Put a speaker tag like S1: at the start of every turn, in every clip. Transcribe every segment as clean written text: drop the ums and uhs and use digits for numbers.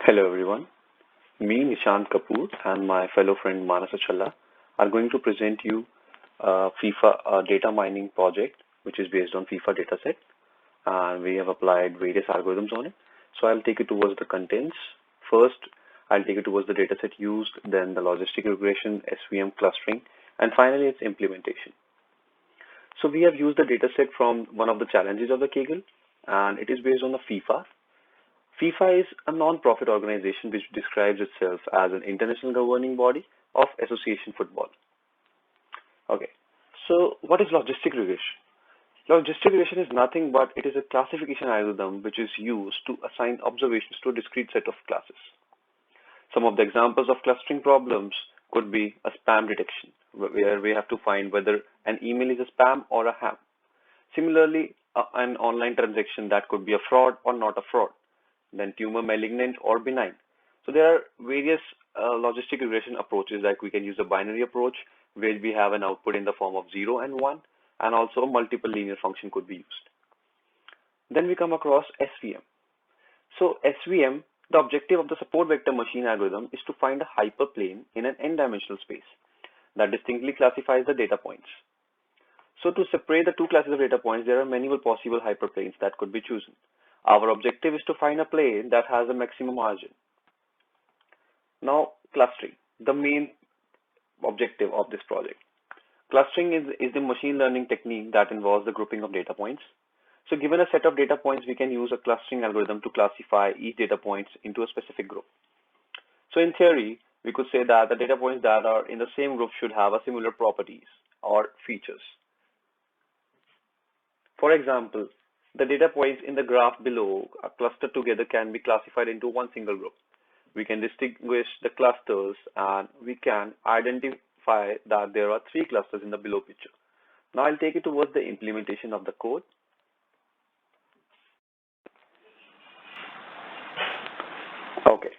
S1: Hello everyone. Me, Nishant Kapoor, and my fellow friend Manas Challa are going to present you FIFA data mining project, which is based on FIFA dataset, and we have applied various algorithms on it. So I'll take you towards the contents. First, I'll take you towards the dataset used, then the logistic regression, SVM clustering, and finally its implementation. So we have used the dataset from one of the challenges of the Kaggle, and it is based on the FIFA. FIFA is a non-profit organization which describes itself as an international governing body of association football. Okay, so what is logistic regression? Logistic regression is nothing but it is a classification algorithm which is used to assign observations to a discrete set of classes. Some of the examples of clustering problems could be a spam detection, where we have to find whether an email is a spam or a ham. Similarly, an online transaction that could be a fraud or not a fraud, then tumor malignant or benign. So there are various logistic regression approaches, like we can use a binary approach where we have an output in the form of 0 and 1, and also a multiple linear function could be used. Then we come across SVM. So SVM, the objective of the support vector machine algorithm is to find a hyperplane in an n-dimensional space that distinctly classifies the data points. So to separate the two classes of data points, there are many possible hyperplanes that could be chosen. Our objective is to find a plane that has a maximum margin. Now, clustering, the main objective of this project. Clustering is the machine learning technique that involves the grouping of data points. So given a set of data points, we can use a clustering algorithm to classify each data points into a specific group. So in theory, we could say that the data points that are in the same group should have a similar properties or features. For example, the data points in the graph below are clustered together can be classified into one single group. We can distinguish the clusters and we can identify that there are three clusters in the below picture. Now I'll take you towards the implementation of the code. Okay,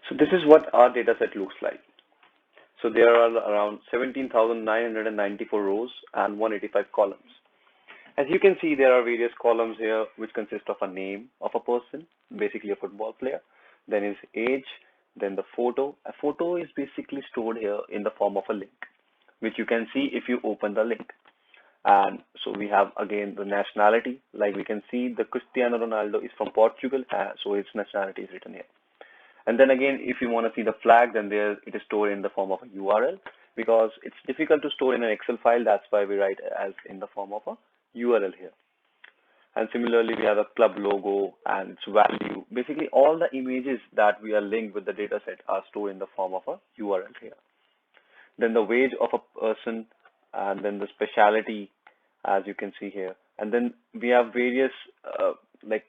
S1: so this is what our data set looks like. So there are around 17,994 rows and 185 columns. As you can see, there are various columns here which consist of a name of a person, basically a football player, then his age, then the photo. A photo is basically stored here in the form of a link, which you can see if you open the link. And so we have again the nationality, like we can see the Cristiano Ronaldo is from Portugal, so his nationality is written here. And then again, if you want to see the flag, then there it is stored in the form of a URL, because it's difficult to store in an Excel file. That's why we write as in the form of a URL here. And similarly, we have a club logo and its value. Basically, all the images that we are linked with the data set are stored in the form of a URL here. Then the wage of a person, and then the specialty, as you can see here. And then we have various like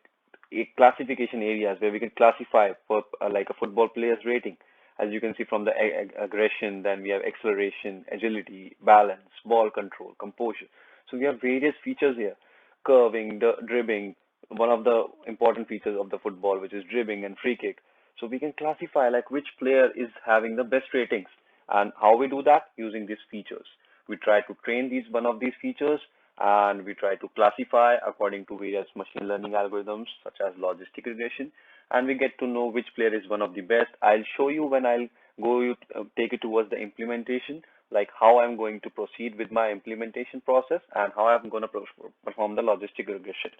S1: classification areas where we can classify for like a football player's rating. As you can see from the aggression, then we have acceleration, agility, balance, ball control, composure. So we have various features here, curving, the dribbling, one of the important features of the football, which is dribbling and free kick. So we can classify like which player is having the best ratings, and how we do that using these features. We try to train one of these features, and we try to classify according to various machine learning algorithms such as logistic regression, and we get to know which player is one of the best. I'll show you when I'll take it towards the implementation, like how I'm going to proceed with my implementation process and how I'm going to perform the logistic regression.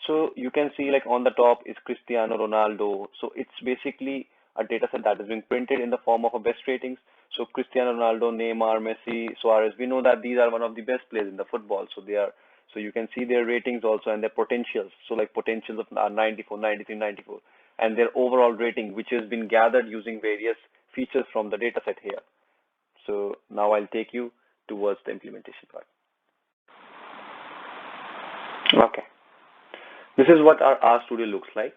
S1: So you can see like on the top is Cristiano Ronaldo. So it's basically a data set that is being printed in the form of a best ratings. So Cristiano Ronaldo, Neymar, Messi, Suarez, we know that these are one of the best players in the football. So you can see their ratings also and their potentials. So like potentials of 94, 93, 94, and their overall rating, which has been gathered using various features from the data set here. So now I'll take you towards the implementation part. Okay. This is what our R Studio looks like.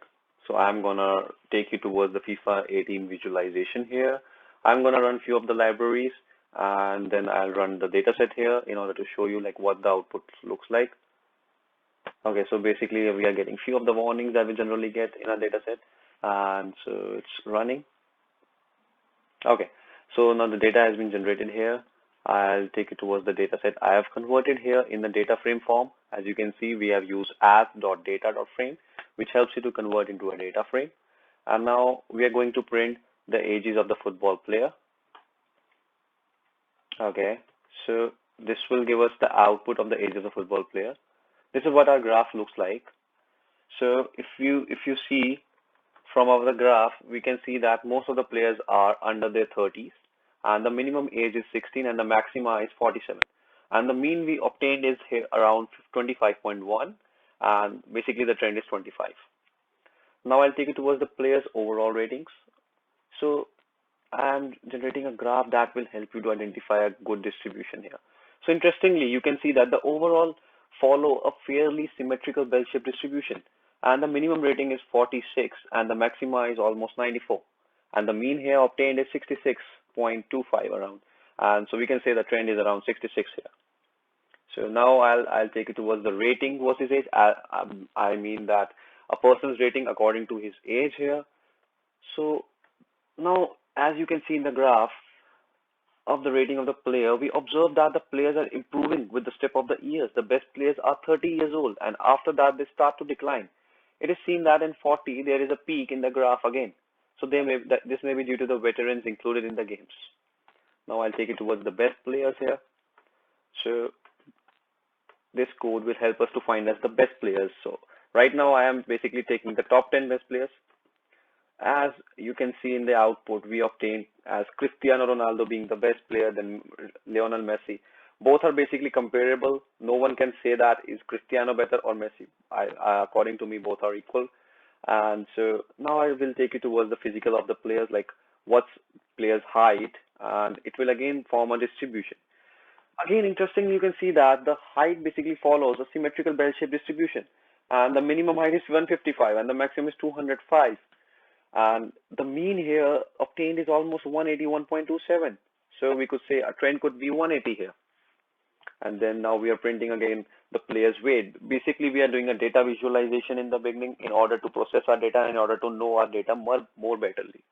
S1: So I'm gonna take you towards the FIFA 18 visualization here. I'm gonna run few of the libraries, and then I'll run the dataset here in order to show you like what the output looks like. Okay, so basically we are getting few of the warnings that we generally get in our dataset, and so it's running. Okay, so now the data has been generated here. I'll take it towards the data set. I have converted here in the data frame form. As you can see, we have used as.data.frame, which helps you to convert into a data frame. And now we are going to print the ages of the football player. Okay, so this will give us the output of the age of the football player. This is what our graph looks like. So if you see from our graph, we can see that most of the players are under their 30s, and the minimum age is 16, and the maxima is 47. And the mean we obtained is here around 25.1, and basically the trend is 25. Now I'll take you towards the players' overall ratings. So I'm generating a graph that will help you to identify a good distribution here. So interestingly, you can see that the overall follow a fairly symmetrical bell-shaped distribution, and the minimum rating is 46 and the maxima is almost 94, and the mean here obtained is 66.25 around, and so we can say the trend is around 66 here. So now I'll take you towards the rating versus age. I mean that a person's rating according to his age here. So now, as you can see in the graph of the rating of the player, we observe that the players are improving with the step of the years. The best players are 30 years old, and after that they start to decline. It is seen that in 40 there is a peak in the graph again. So this may be due to the veterans included in the games. Now I'll take it towards the best players here. So this code will help us to find us the best players. So right now I am basically taking the top 10 best players. As you can see in the output, we obtained as Cristiano Ronaldo being the best player, then Lionel Messi. Both are basically comparable. No one can say that is Cristiano better or Messi. According to me, both are equal. And so now I will take you towards the physical of the players, like what's players' height, and it will again form a distribution. Again, interestingly, you can see that the height basically follows a symmetrical bell-shaped distribution, and the minimum height is 155 and the maximum is 205, and the mean here obtained is almost 181.27. So we could say a trend could be 180 here. And then now we are printing again the player's weight. Basically, we are doing a data visualization in the beginning in order to process our data, in order to know our data more betterly.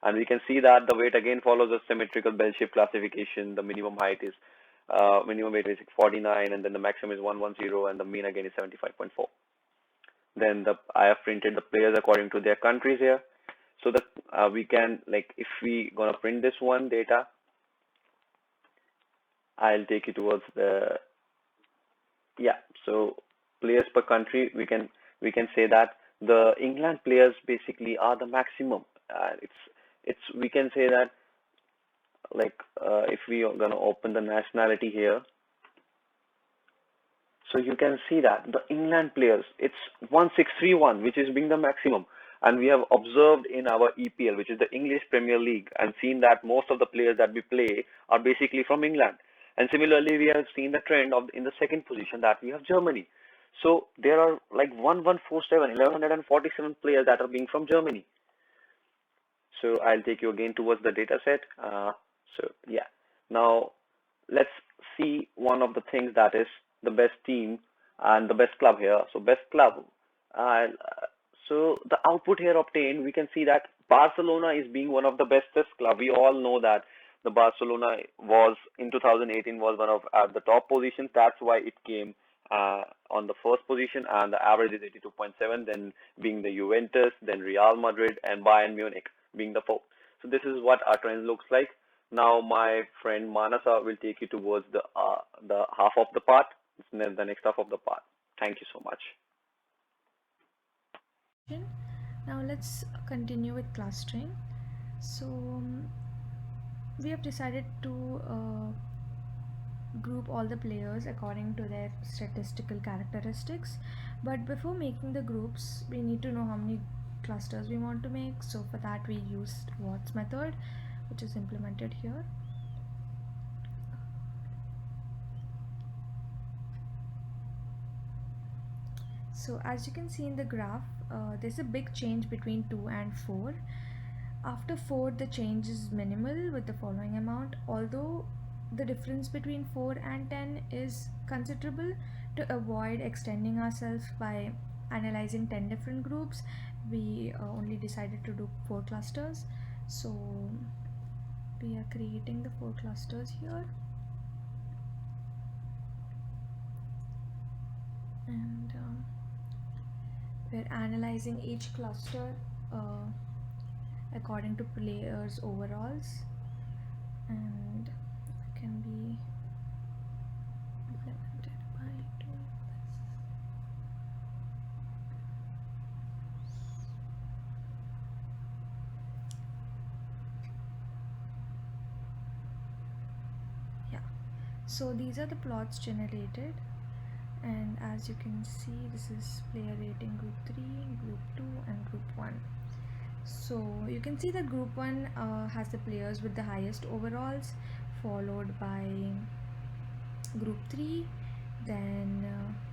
S1: And we can see that the weight again follows a symmetrical bell-shaped classification. The minimum weight is 49, and then the maximum is 110, and the mean again is 75.4. Then I have printed the players according to their countries here. So that we can, like, if we gonna print this one data, I'll take you towards the, yeah. So players per country, we can say that the England players basically are the maximum. It's we can say that, like, if we are gonna open the nationality here, so you can see that the England players, it's 1631, which is being the maximum. And we have observed in our EPL, which is the English Premier League, and seen that most of the players that we play are basically from England. And similarly, we have seen the trend of in the second position that we have Germany. So there are like 1147 players that are being from Germany. So I'll take you again towards the data set. So yeah, now let's see one of the things, that is the best team and the best club here. So best club. Uh, so the output here obtained, we can see that Barcelona is being one of the bestest club. We all know that the Barcelona was in 2018 was one of at the top positions. That's why it came on the first position, and the average is 82.7. Then being the Juventus, then Real Madrid, and Bayern Munich being the fourth. So this is what our trend looks like. Now my friend Manasa will take you towards the half of the part, the next half of the part. Thank you so much.
S2: Now let's continue with clustering. So we have decided to group all the players according to their statistical characteristics, but before making the groups we need to know how many clusters we want to make. So for that we used Watts method, which is implemented here. So as you can see in the graph, there's a big change between 2 and 4. After 4, the change is minimal with the following amount, although the difference between 4 and 10 is considerable. To avoid extending ourselves by analyzing 10 different groups, we only decided to do 4 clusters. So we are creating the 4 clusters here, and we're analyzing each cluster according to players overalls, and can be implemented by doing this. Yeah, so these are the plots generated, and as you can see, this is player rating group 3, group 2, and group 1. So you can see that group 1 has the players with the highest overalls, followed by group 3, then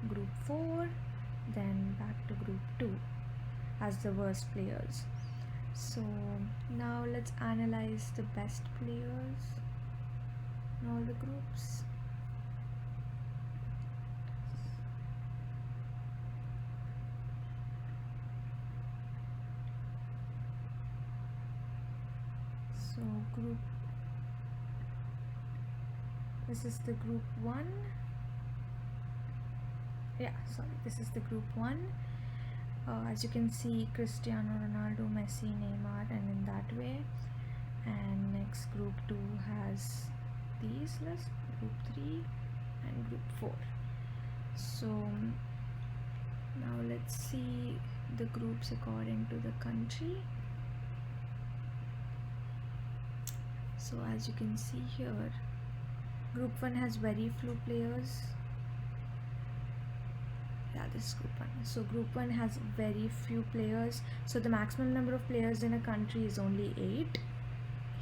S2: group 4, then back to group 2 as the worst players. So now let's analyze the best players in all the groups. So this is the group 1. Yeah, sorry, this is the group 1. As you can see, Cristiano Ronaldo, Messi, Neymar, and in that way. And next group 2 has these lists, group 3 and group 4. So now let's see the groups according to the country. So as you can see here, group 1 has very few players. Yeah, this is group 1. So group 1 has very few players. So the maximum number of players in a country is only 8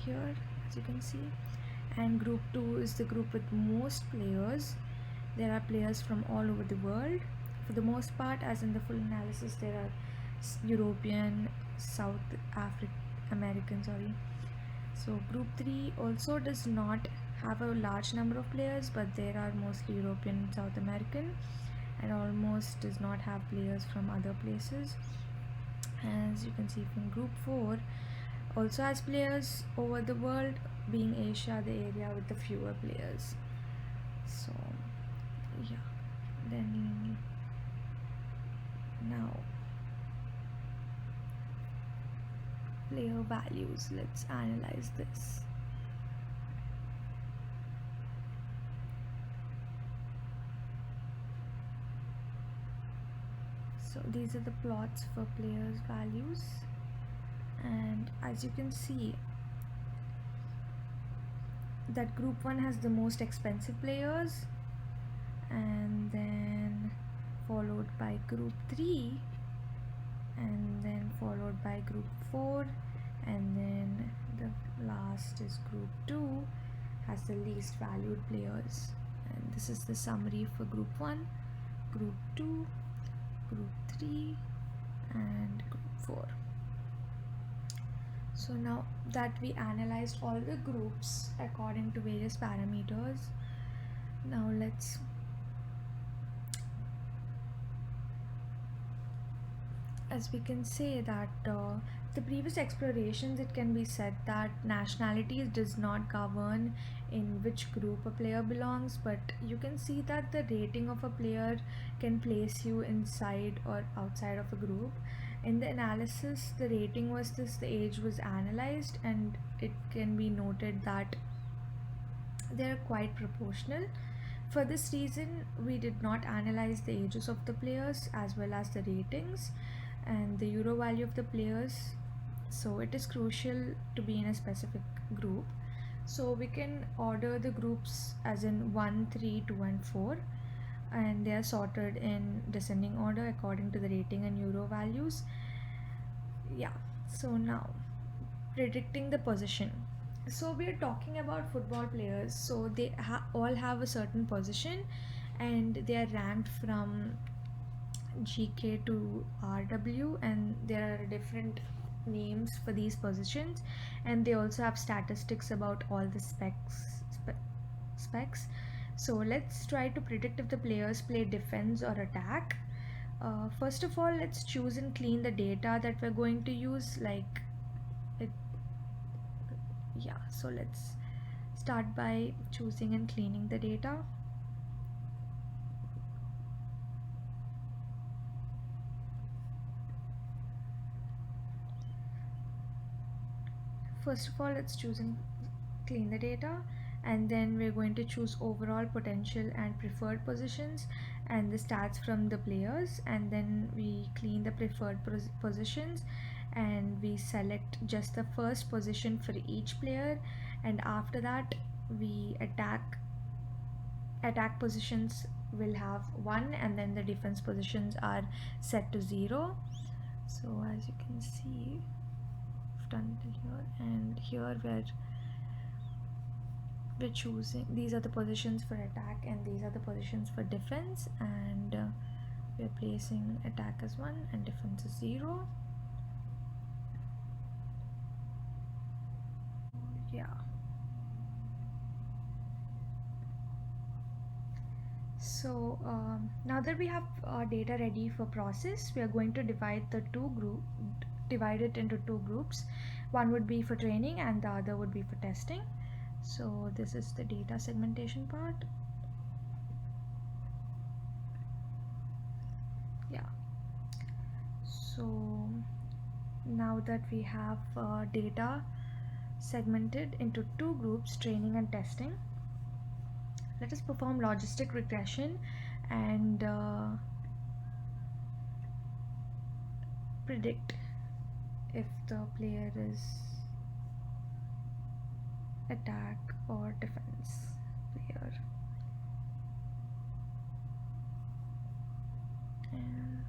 S2: here, as you can see. And group 2 is the group with most players. There are players from all over the world. For the most part, as in the full analysis, there are European, South American, sorry. So group 3 also does not have a large number of players, but there are mostly European and South American, and almost does not have players from other places. As you can see from group 4, also has players over the world, being Asia the area with the fewer players. So yeah, then now player values, let's analyze this. So these are the plots for players values, and as you can see that group 1 has the most expensive players, and then followed by group 3, and then followed by group 4, and then the last is group 2 has the least valued players. And this is the summary for group 1, group 2, group 3, and group 4. So now that we analyzed all the groups according to various parameters, now let's as we can say that the previous explorations, it can be said that nationalities does not govern in which group a player belongs, but you can see that the rating of a player can place you inside or outside of a group. In the analysis, the rating was this, the age was analyzed, and it can be noted that they are quite proportional. For this reason, we did not analyze the ages of the players as well as the ratings and the euro value of the players. So it is crucial to be in a specific group. So we can order the groups as in 1, 3, 2, and 4, and they are sorted in descending order according to the rating and euro values. Yeah, so now predicting the position. So we are talking about football players, so they all have a certain position, and they are ranked from GK to RW, and there are different names for these positions, and they also have statistics about all the specs. So let's try to predict if the players play defense or attack. First of all, let's choose and clean the data that we're going to use, like it. Yeah, so let's start by choosing and cleaning the data. first of all, it's choosing clean the data, and then we're going to choose overall potential and preferred positions and the stats from the players, and then we clean the preferred positions, and we select just the first position for each player, and after that we attack positions will have 1, and then the defense positions are set to 0. So as you can see, I've done till here, and here we're choosing, these are the positions for attack and these are the positions for defense, and we're placing attack as 1 and defense as 0. Yeah. So now that we have our data ready for process, we are going to divide it into two groups. One would be for training and the other would be for testing. So this is the data segmentation part. Yeah. So now that we have data segmented into two groups, training and testing, let us perform logistic regression and predict if the player is attack or defense player. And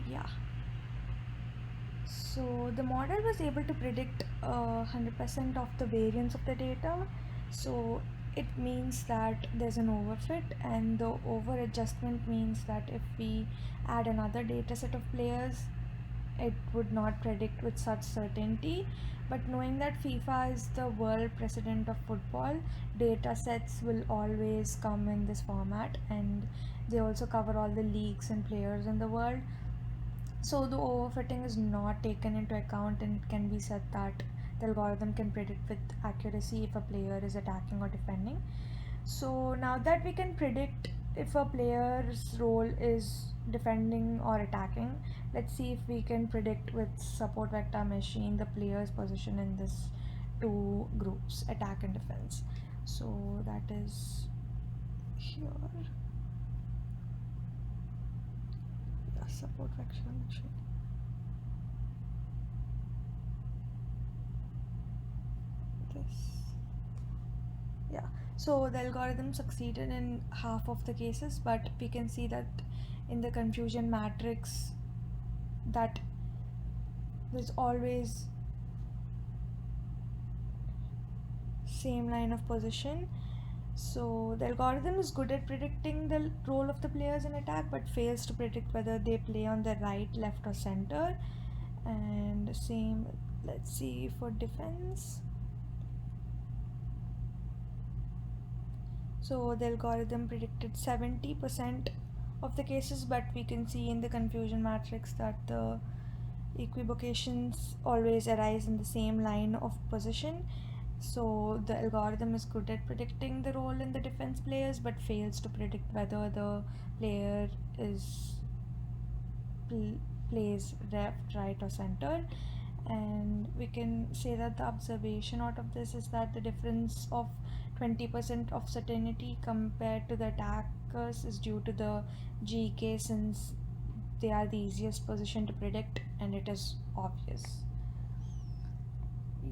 S2: yeah, so the model was able to predict 100% of the variance of the data. So it means that there's an overfit, and the over adjustment means that if we add another data set of players, it would not predict with such certainty. But knowing that FIFA is the world precedent of football, data sets will always come in this format, and they also cover all the leagues and players in the world. So the overfitting is not taken into account, and it can be said that the algorithm can predict with accuracy if a player is attacking or defending. So now that we can predict if a player's role is defending or attacking, let's see if we can predict with support vector machine the player's position in this two groups, attack and defense. So that is here. Yeah, support vector machine. This. Yeah, so the algorithm succeeded in half of the cases, but we can see that in the confusion matrix that there's always same line of position. So the algorithm is good at predicting the role of the players in attack, but fails to predict whether they play on the right, left or center. And same, let's see for defense. So the algorithm predicted 70% of the cases, but we can see in the confusion matrix that the equivocations always arise in the same line of position. So the algorithm is good at predicting the role in the defense players, but fails to predict whether the player is plays left, right or center. And we can say that the observation out of this is that the difference of 20% of certainty compared to the attackers is due to the GK, since they are the easiest position to predict and it is obvious.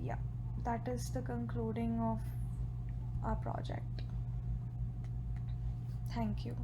S2: Yeah, that is the concluding of our project. Thank you.